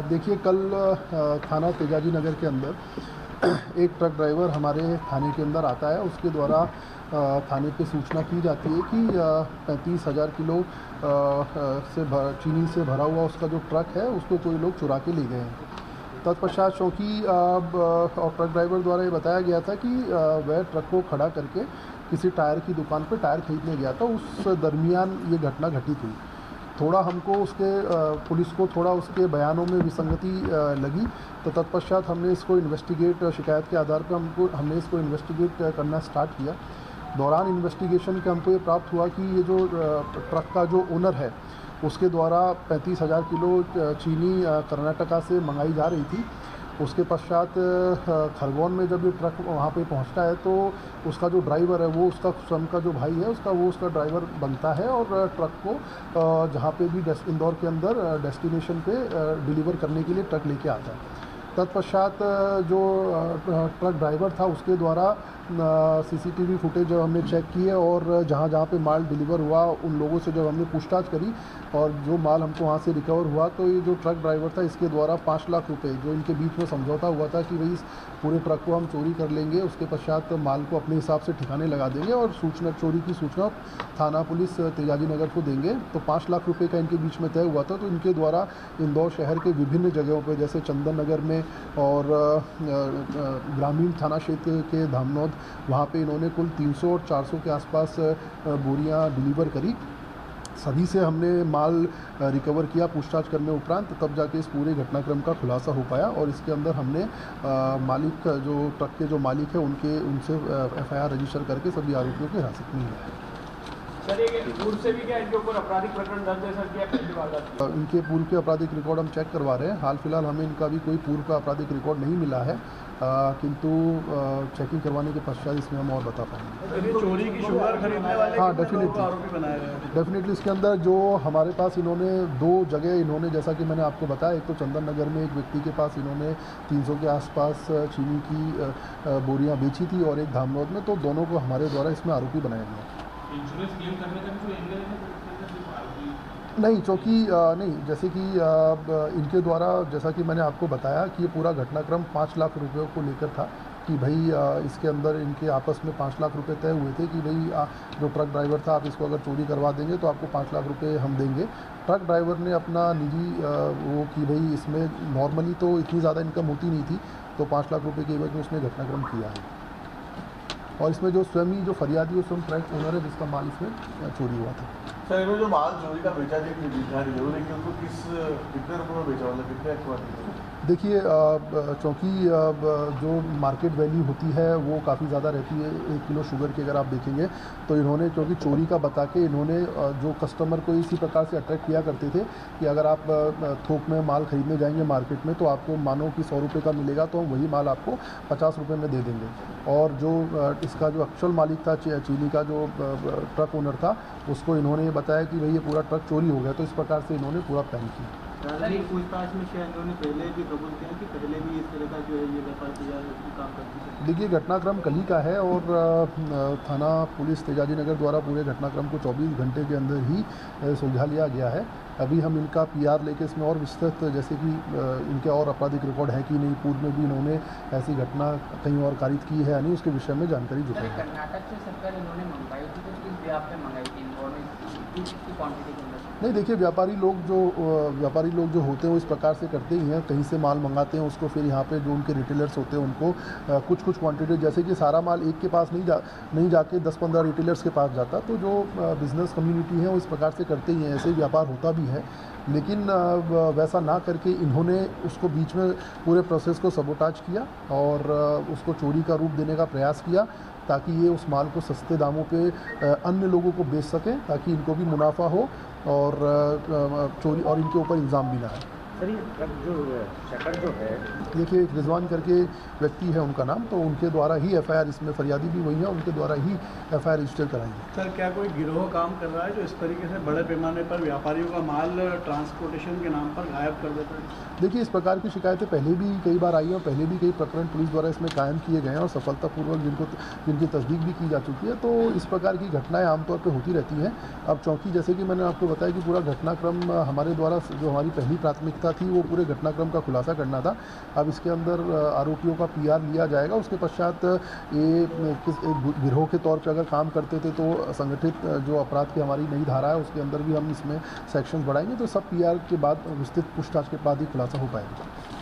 देखिए कल थाना तेजाजी नगर के अंदर एक ट्रक ड्राइवर हमारे थाने के अंदर आता है। उसके द्वारा थाने पे सूचना की जाती है कि 35,000 किलो चीनी से भरा हुआ उसका जो ट्रक है उसको कोई लोग चुरा के ले गए हैं। तत्पश्चात चौकी और ट्रक ड्राइवर द्वारा ये बताया गया था कि वह ट्रक को खड़ा करके किसी टायर की दुकान पर टायर खरीदने गया था। उस दरमियान ये घटना घटित हुई। थोड़ा हमको उसके पुलिस को थोड़ा उसके बयानों में विसंगति लगी, तो तत्पश्चात हमने इसको इन्वेस्टिगेट शिकायत के आधार पर हमने इसको इन्वेस्टिगेट करना स्टार्ट किया। दौरान इन्वेस्टिगेशन के हमको ये प्राप्त हुआ कि ये जो ट्रक का जो ओनर है उसके द्वारा 35,000 किलो चीनी कर्नाटका से मंगाई जा रही थी। उसके पश्चात खरगोन में जब ये ट्रक वहाँ पे पहुँचता है तो उसका जो ड्राइवर है वो उसका स्वयं का जो भाई है उसका ड्राइवर बनता है और ट्रक को जहाँ पे भी इंदौर के अंदर डेस्टिनेशन पे डिलीवर करने के लिए ट्रक लेके आता है। तत्पश्चात जो ट्रक ड्राइवर था उसके द्वारा सीसीटीवी फुटेज जब हमने चेक किए और जहाँ जहाँ पे माल डिलीवर हुआ उन लोगों से जब हमने पूछताछ करी और जो माल हमको वहाँ से रिकवर हुआ, तो ये जो ट्रक ड्राइवर था इसके द्वारा 5 लाख रुपए जो इनके बीच में समझौता हुआ था कि भाई इस पूरे ट्रक को हम चोरी कर लेंगे, उसके पश्चात माल को अपने हिसाब से ठिकाने लगा देंगे और चोरी की सूचना थाना पुलिस तेजाजी नगर को देंगे। तो 5 लाख रुपये का इनके बीच में तय हुआ था। तो इनके द्वारा इंदौर शहर के विभिन्न जगहों पर जैसे चंदन नगर में और ग्रामीण थाना क्षेत्र के धामनौद, वहाँ पे इन्होंने कुल 300 और 400 के आसपास बोरियां डिलीवर करी। सभी से हमने माल रिकवर किया पूछताछ करने उपरांत, तब जाके इस पूरे घटनाक्रम का खुलासा हो पाया और इसके अंदर हमने मालिक जो ट्रक के जो मालिक है उनसे FIR रजिस्टर करके सभी आरोपियों की हिरासत में लिया। सर ये पूर्व से भी क्या इनके ऊपर आपराधिक प्रकरण दर्ज है सर, क्या पहली बार? इनके पूर्व के आपराधिक रिकॉर्ड हम चेक करवा रहे हैं। हाल फिलहाल हमें इनका भी कोई पूर्व का आपराधिक रिकॉर्ड नहीं मिला है, किंतु चेकिंग करवाने के पश्चात इसमें हम और बता पाएंगे। चोरी की शुगर खरीदने वाले हाँ डेफिनेटली इसके अंदर जो हमारे पास इन्होंने 2 जगह इन्होंने, जैसा कि मैंने आपको बताया, एक तो चंदन नगर में एक व्यक्ति के पास इन्होंने 300 के आसपास चीनी की बोरियां बेची थी और एक धामनौद में, तो दोनों को हमारे द्वारा इसमें आरोपी बनाया गया। इंश्योरेंस क्लेम करने का भी कोई एंगल है? नहीं, चूँकि नहीं, जैसे कि इनके द्वारा जैसा कि मैंने आपको बताया कि ये पूरा घटनाक्रम 5 लाख रुपयों को लेकर था कि भाई इसके अंदर इनके आपस में 5 लाख रुपए तय हुए थे कि भाई जो ट्रक ड्राइवर था आप इसको अगर चोरी करवा देंगे तो आपको 5 लाख रुपए हम देंगे। ट्रक ड्राइवर ने अपना निजी वो कि भाई इसमें नॉर्मली तो इतनी ज़्यादा इनकम होती नहीं थी, तो 5 लाख रुपये की एवज में उसने घटनाक्रम किया है। और इसमें जो स्वयं ही जो फरियादी है स्वयं ट्रक ओनर है जिसका माल इसमें चोरी हुआ था। सर इन्होंने जो माल चोरी का बेचा जरूर है कि उनको कितने रुपये में बेचा, मतलब कितने एक्वांटिटी? देखिए चूँकि जो मार्केट वैल्यू होती है वो काफ़ी ज़्यादा रहती है 1 किलो शुगर की। अगर आप देखेंगे तो इन्होंने क्योंकि चोरी का बता के इन्होंने जो कस्टमर को इसी प्रकार से अट्रैक्ट किया करते थे कि अगर आप थोक में माल खरीदने जाएंगे मार्केट में तो आपको मानो कि 100 रुपये का मिलेगा तो हम वही माल आपको 50 रुपये में दे देंगे। और जो इसका जो एक्चुअल मालिक था चीनी का जो ट्रक ओनर था उसको इन्होंने बताया कि भाई ये पूरा ट्रक चोरी हो गया, तो इस प्रकार से इन्होंने पूरा प्लान किया। पूछताछ में शायद उन्होंने पहले भी कबूल किया कि पहले भी इस तरह का जो है ये व्यापार किया काम करती है। देखिए घटनाक्रम कल ही का है और थाना पुलिस तेजाजी नगर द्वारा पूरे घटनाक्रम को 24 घंटे के अंदर ही सुलझा लिया गया है। अभी हम इनका PR लेके इसमें और विस्तृत जैसे कि इनके और आपराधिक रिकॉर्ड है कि नहीं, पूर्व में भी इन्होंने ऐसी घटना कहीं और कारित की है या नहीं, उसके विषय में जानकारी जुटाई। कर्नाटक से सरकार इन्होंने मंगवाई थी तो किस व्याप में मंगाई थी इन्होंने क्वान्टिटी के अंदर? नहीं, देखिए व्यापारी लोग जो होते हैं वो इस प्रकार से करते ही हैं, कहीं से माल मंगाते हैं उसको फिर यहाँ पे जो उनके रिटेलर्स होते हैं उनको कुछ क्वांटिटी, जैसे कि सारा माल एक के पास नहीं जाके 10-15 रिटेलर्स के पास जाता, तो जो बिज़नेस कम्युनिटी है वो इस प्रकार से करते ही हैं। ऐसे व्यापार होता भी है, लेकिन वैसा ना करके इन्होंने उसको बीच में पूरे प्रोसेस को सबोटाज किया और उसको चोरी का रूप देने का प्रयास किया ताकि ये उस माल को सस्ते दामों पे अन्य लोगों को बेच सकें ताकि इनको भी मुनाफा हो और चोरी और इनके ऊपर इल्ज़ाम भी ना आए। सर ये ट्रक जो शटर जो है, देखिए रिजवान करके व्यक्ति है उनका नाम, तो उनके द्वारा ही FIR, इसमें फरियादी भी वही है, उनके द्वारा ही FIR रजिस्टर कराएंगे। सर क्या कोई गिरोह काम कर रहा है जो इस तरीके से बड़े पैमाने पर व्यापारियों का माल ट्रांसपोर्टेशन के नाम पर गायब कर देता है? देखिए इस प्रकार की शिकायतें पहले भी कई बार आई हैं और पहले भी कई प्रकरण पुलिस द्वारा इसमें कायम किए गए हैं और सफलतापूर्वक जिनकी तस्दीक भी की जा चुकी है। तो इस प्रकार की घटनाएं आमतौर पर होती रहती हैं। अब चौकी, जैसे कि मैंने आपको बताया कि पूरा घटनाक्रम हमारे द्वारा जो हमारी पहली प्राथमिकता थी वो पूरे घटनाक्रम का खुलासा करना था। अब इसके अंदर आरोपियों का पीआर लिया जाएगा। उसके पश्चात ये किस एक गिरोह के तौर पे अगर काम करते थे तो संगठित जो अपराध की हमारी नई धारा है उसके अंदर भी हम इसमें सेक्शन बढ़ाएंगे, तो सब पीआर के बाद विस्तृत पूछताछ के बाद ही खुलासा हो पाएगा।